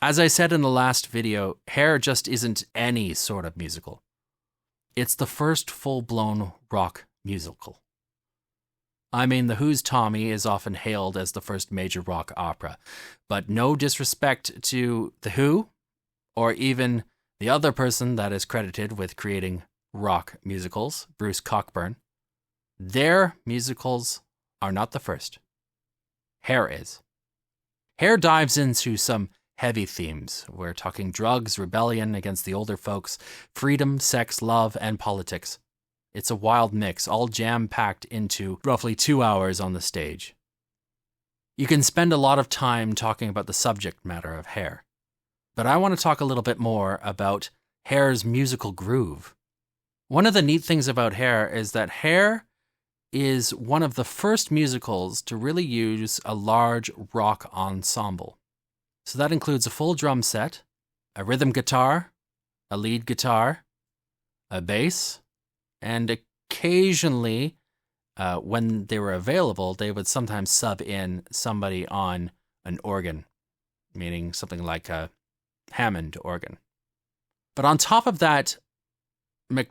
As I said in the last video, Hair just isn't any sort of musical. It's the first full-blown rock musical. I mean, The Who's Tommy is often hailed as the first major rock opera, but no disrespect to The Who, or even the other person that is credited with creating rock musicals, Bruce Cockburn. Their musicals are not the first. Hair is. Hair dives into some heavy themes. We're talking drugs, rebellion against the older folks, freedom, sex, love, and politics. It's a wild mix, all jam-packed into roughly 2 hours on the stage. You can spend a lot of time talking about the subject matter of Hair, but I want to talk a little bit more about Hair's musical groove. One of the neat things about Hair is that Hair is one of the first musicals to really use a large rock ensemble. So that includes a full drum set, a rhythm guitar, a lead guitar, a bass, and occasionally, when they were available, they would sometimes sub in somebody on an organ, meaning something like a Hammond organ. But on top of that, Galt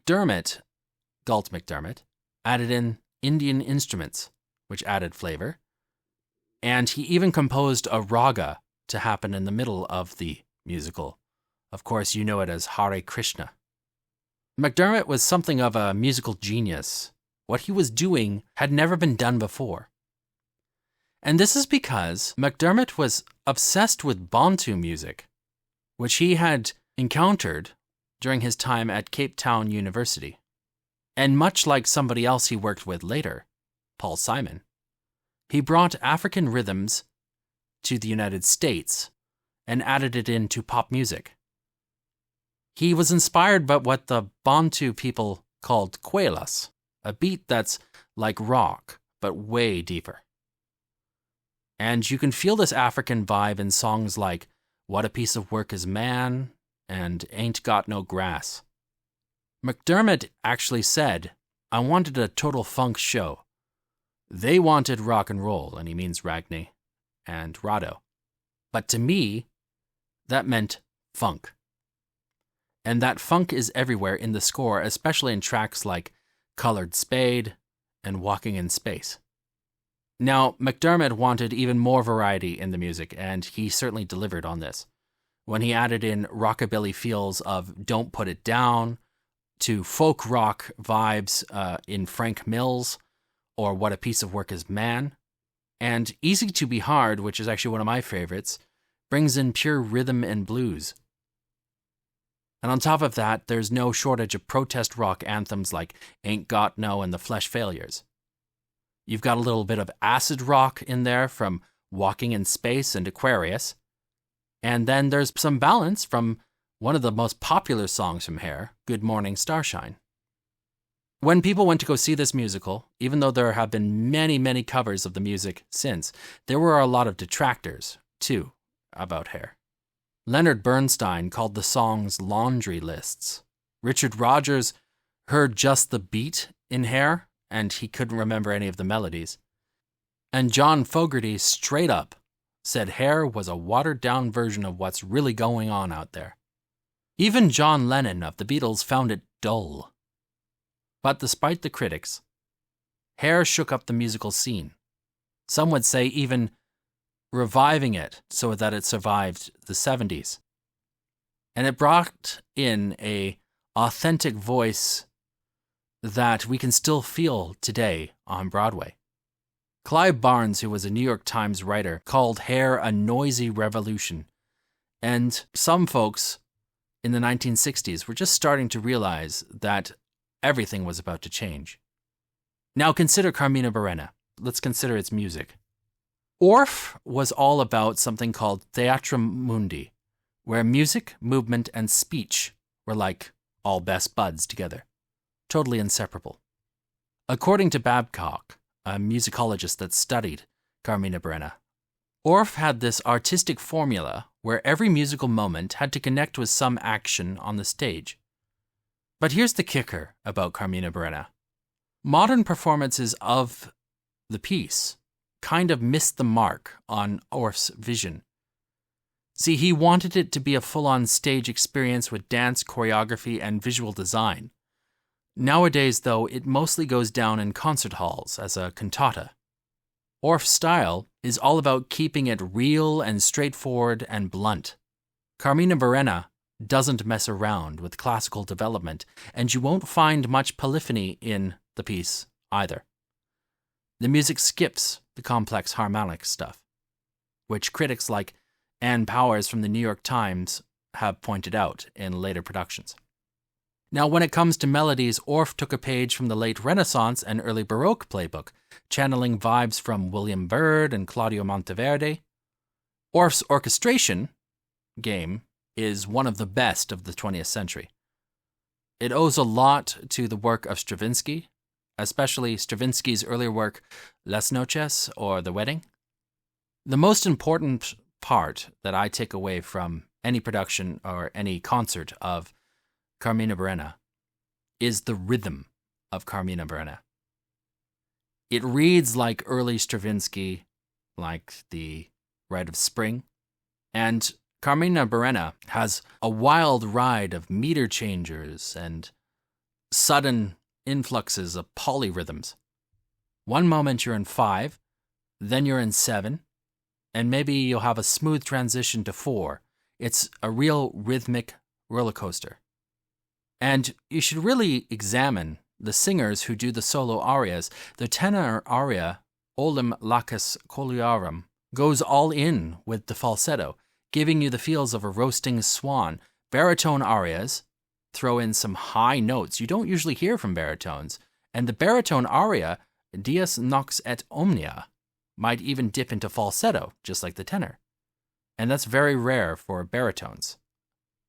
McDermott, added in Indian instruments, which added flavor, and he even composed a raga to happen in the middle of the musical. Of course, you know it as Hare Krishna. McDermott was something of a musical genius. What he was doing had never been done before. And this is because McDermott was obsessed with Bantu music, which he had encountered during his time at Cape Town University. And much like somebody else he worked with later, Paul Simon, he brought African rhythms to the United States and added it into pop music. He was inspired by what the Bantu people called kwelas, a beat that's like rock, but way deeper. And you can feel this African vibe in songs like What a Piece of Work Is Man and Ain't Got No Grass. McDermott actually said, I wanted a total funk show. They wanted rock and roll, and he means Ragney and Rado. But to me, that meant funk. And that funk is everywhere in the score, especially in tracks like Colored Spade and Walking in Space. Now, McDermott wanted even more variety in the music, and he certainly delivered on this. When he added in rockabilly feels of Don't Put It Down, to folk rock vibes in Frank Mills, or What a Piece of Work Is Man, and Easy to Be Hard, which is actually one of my favorites, brings in pure rhythm and blues. And on top of that, there's no shortage of protest rock anthems like Ain't Got No and The Flesh Failures. You've got a little bit of acid rock in there from Walking in Space and Aquarius, and then there's some balance from one of the most popular songs from Hair, Good Morning Starshine. When people went to go see this musical, even though there have been many, many covers of the music since, there were a lot of detractors, too, about Hair. Leonard Bernstein called the songs laundry lists. Richard Rodgers heard just the beat in Hair, and he couldn't remember any of the melodies. And John Fogerty straight up said Hair was a watered-down version of what's really going on out there. Even John Lennon of the Beatles found it dull. But despite the critics, Hair shook up the musical scene. Some would say even reviving it so that it survived the 70s. And it brought in an authentic voice that we can still feel today on Broadway. Clive Barnes, who was a New York Times writer, called Hair a noisy revolution. And some folks in the 1960s were just starting to realize that everything was about to change. Now consider Carmina Burana. Let's consider its music. Orff was all about something called Theatrum Mundi, where music, movement, and speech were like all best buds together, totally inseparable. According to Babcock, a musicologist that studied Carmina Burana, Orff had this artistic formula where every musical moment had to connect with some action on the stage. But here's the kicker about Carmina Burana. Modern performances of the piece kind of missed the mark on Orff's vision. See, he wanted it to be a full-on stage experience with dance, choreography, and visual design. Nowadays, though, it mostly goes down in concert halls as a cantata. Orff's style is all about keeping it real and straightforward and blunt. Carmina Burana doesn't mess around with classical development, and you won't find much polyphony in the piece either. The music skips the complex harmonic stuff, which critics like Ann Powers from the New York Times have pointed out in later productions. Now, when it comes to melodies, Orff took a page from the late Renaissance and early Baroque playbook, channeling vibes from William Byrd and Claudio Monteverdi. Orff's orchestration game is one of the best of the 20th century. It owes a lot to the work of Stravinsky, especially Stravinsky's earlier work, Las Noches, or The Wedding. The most important part that I take away from any production or any concert of Carmina Burana is the rhythm of Carmina Burana. It reads like early Stravinsky, like the Rite of Spring, and Carmina Burana has a wild ride of meter changers and sudden influxes of polyrhythms. One moment you're in 5, then you're in 7, and maybe you'll have a smooth transition to 4. It's a real rhythmic roller coaster. And you should really examine the singers who do the solo arias. The tenor aria, Olim Lacus Colliarum, goes all in with the falsetto, giving you the feels of a roasting swan. Baritone arias throw in some high notes you don't usually hear from baritones, and the baritone aria, Dies Nox et Omnia, might even dip into falsetto, just like the tenor. And that's very rare for baritones.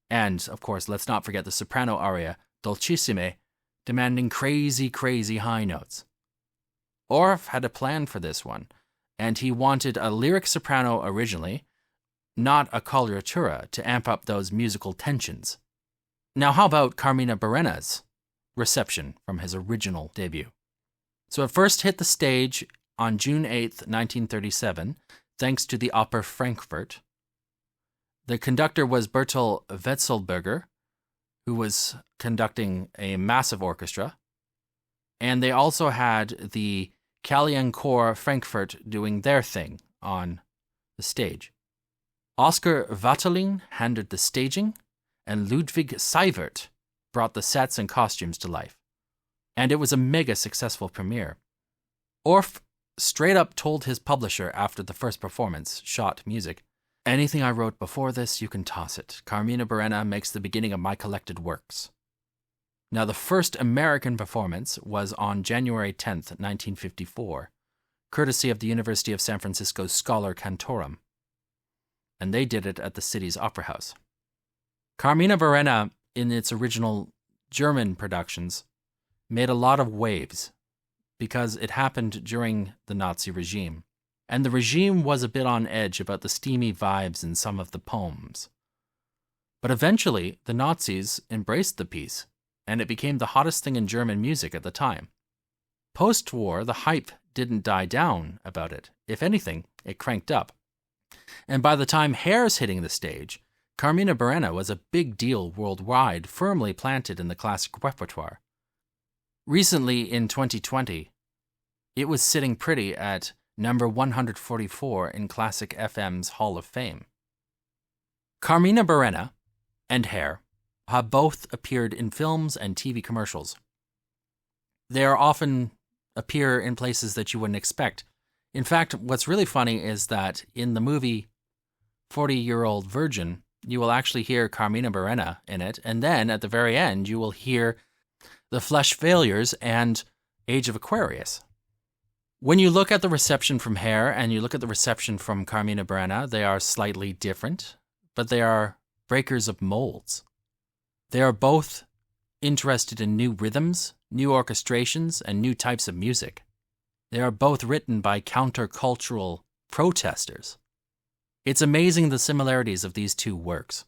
And, of course, let's not forget the soprano aria, Dolcissime, demanding crazy, crazy high notes. Orff had a plan for this one, and he wanted a lyric soprano originally, not a coloratura to amp up those musical tensions. Now, how about Carmina Burana's reception from his original debut? So it first hit the stage on June 8th, 1937, thanks to the Oper Frankfurt. The conductor was Bertel Wetzelberger, who was conducting a massive orchestra. And they also had the Kallienchor Frankfurt doing their thing on the stage. Oscar Watterling handled the staging, and Ludwig Seivert brought the sets and costumes to life. And it was a mega successful premiere. Orff straight up told his publisher after the first performance, Shot Music, "Anything I wrote before this, you can toss it. Carmina Burana makes the beginning of my collected works." Now, the first American performance was on January 10th, 1954, courtesy of the University of San Francisco's Scholar Cantorum. And they did it at the city's opera house. Carmina Burana, in its original German productions, made a lot of waves because it happened during the Nazi regime. And the regime was a bit on edge about the steamy vibes in some of the poems. But eventually, the Nazis embraced the piece, and it became the hottest thing in German music at the time. Post-war, the hype didn't die down about it. If anything, it cranked up. And by the time Hair's hitting the stage, Carmina Burana was a big deal worldwide, firmly planted in the classic repertoire. Recently, in 2020, it was sitting pretty at number 144 in Classic FM's Hall of Fame. Carmina Burana and Hair have both appeared in films and TV commercials. They often appear in places that you wouldn't expect. In fact, what's really funny is that in the movie 40-Year-Old Virgin, you will actually hear Carmina Burana in it, and then at the very end, you will hear The Flesh Failures and Age of Aquarius. When you look at the reception from Hair and you look at the reception from Carmina Burana, they are slightly different, but they are breakers of molds. They are both interested in new rhythms, new orchestrations, and new types of music. They are both written by countercultural protesters. It's amazing the similarities of these two works.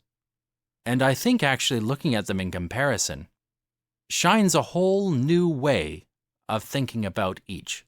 And I think actually looking at them in comparison shines a whole new way of thinking about each.